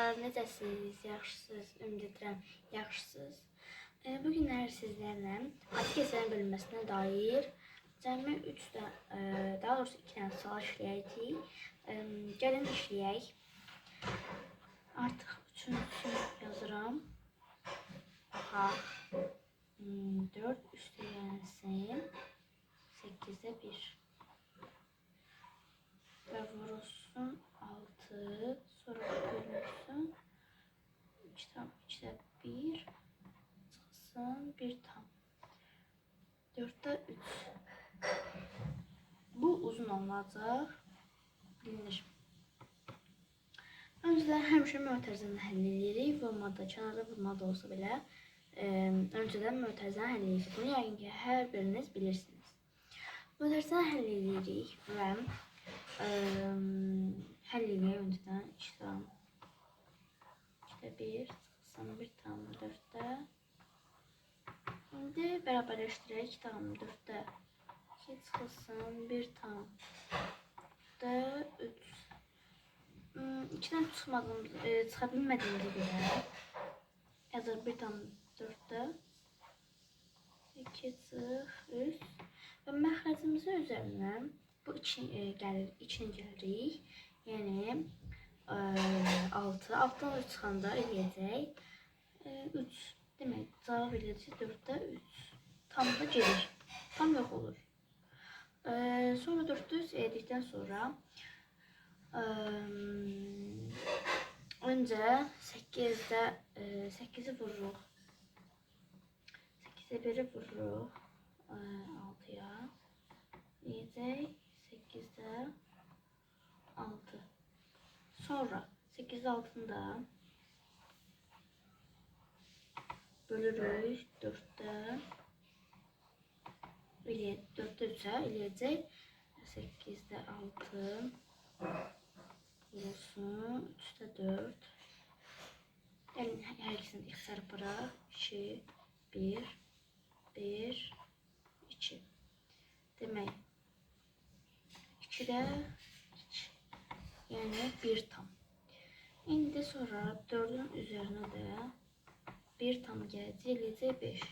dostlar, necəsiniz? Yaxşısınız? Ümid edirəm, yaxşısınız. Bu günlər sizlərlə adlı kəsənin bölünməsinə dair cəmi 3 daha doğrusu 2 dənə sual işləyəcəyik. Gəlin işləyək. Artıq üçüncüsünü yazıram. Baxaq. 4 üstə gəlsin. 8'e 1. Və vurulsun 6. Sonra bölünsün. 2 tam 2'de 1. Çıxsın 1 tam. 4'te 3. Bu uzun olacaq. Bilinir. Öncədən həmişə mötərizəni həll edirik. Vurmada, kənarda vurmada olsa belə. Öncədən mötərizəni həll edirik. Bunu yəqin ki, hər biriniz bilirsiniz. Mötərizəni həll edirik və həll edirik öncədən 2 tam 2'de 1 çıxsın 1 tam 4'te. İndi bərabərləşdirək 2 tam 4'te 2 çıxsın 1 tam 4'te 3. 2'den çıxa bilmədiyimizə görə yazır 1 tam 4'te 2 çıx 3 və məxrəcimizin üzərinə bu içini gəlirik. Yəni 6. Altdan 3 çıxanda eləyəcək 3. Demək, cavab eləyəcək 4'te 3. Tam da gelir. Tam yox olur. Sonra 4'te 3 elədikdən sonra öncə 8'i vururuq. 8'e 1'i vururuq 6'ya. Eləyəcək 8'de 6. Sonra 8'de 6'ını da bölürük 4'te 3'e eləyəcək 8'de 6 vurulsun 3'te 4. Gəlin hər ikisini ixtisar bıraq 2 1 1 2. Demək 2'de 2. Yəni 1 tam. İndi sonra 4'ün üzərinə də 1 tam gələcək, eləyəcək 5.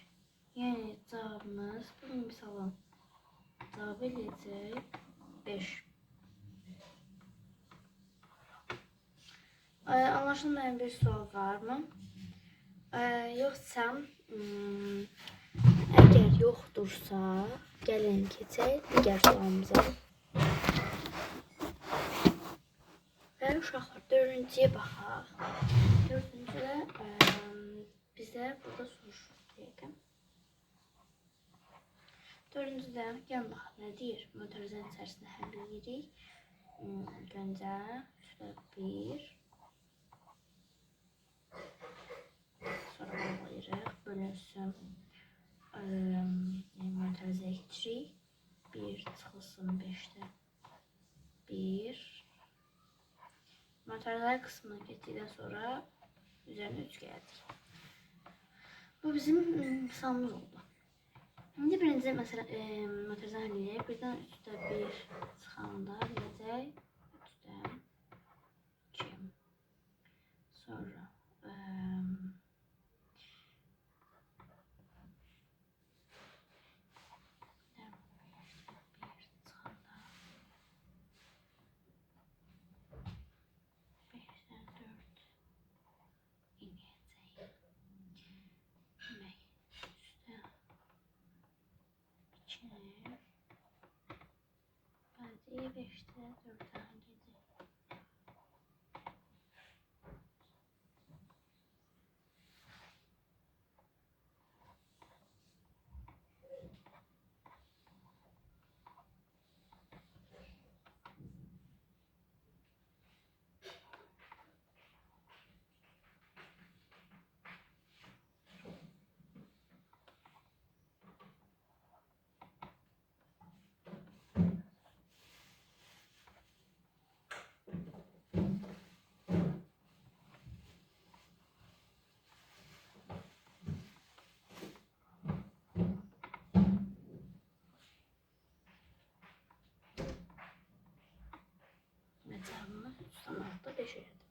Yəni cavabımız bu misalın cavabı eləyəcək 5. Anlaşılmayan bir sual var mı? Yoxsa əgər yoxdursa gəlin keçək digər sualımıza. Və uşaqlar 4-cüyə baxaq. 4-cüdə bizə burada soruşur deyək. 4-cüdə gəlin baxaq nə deyir? Mötərizənin içərisində həll edirik. Öncə 3'də 1. Sonra bağlayırıq. Bölünsün. Mötərizəyə keçirik. 1 çıxılsın 5'te 1. Mötərizə kısmına getdikdən sonra üzərinə 3 gəldik. Bu bizim misalımız oldu. İndi birinci mötərizə həll edək. Birdən 3'də 1 çıxanda eləyəcək 3'də 2. Sonra 5'te 4'ten gidi. Cevabımız 3'ten 6'da 5 elədi.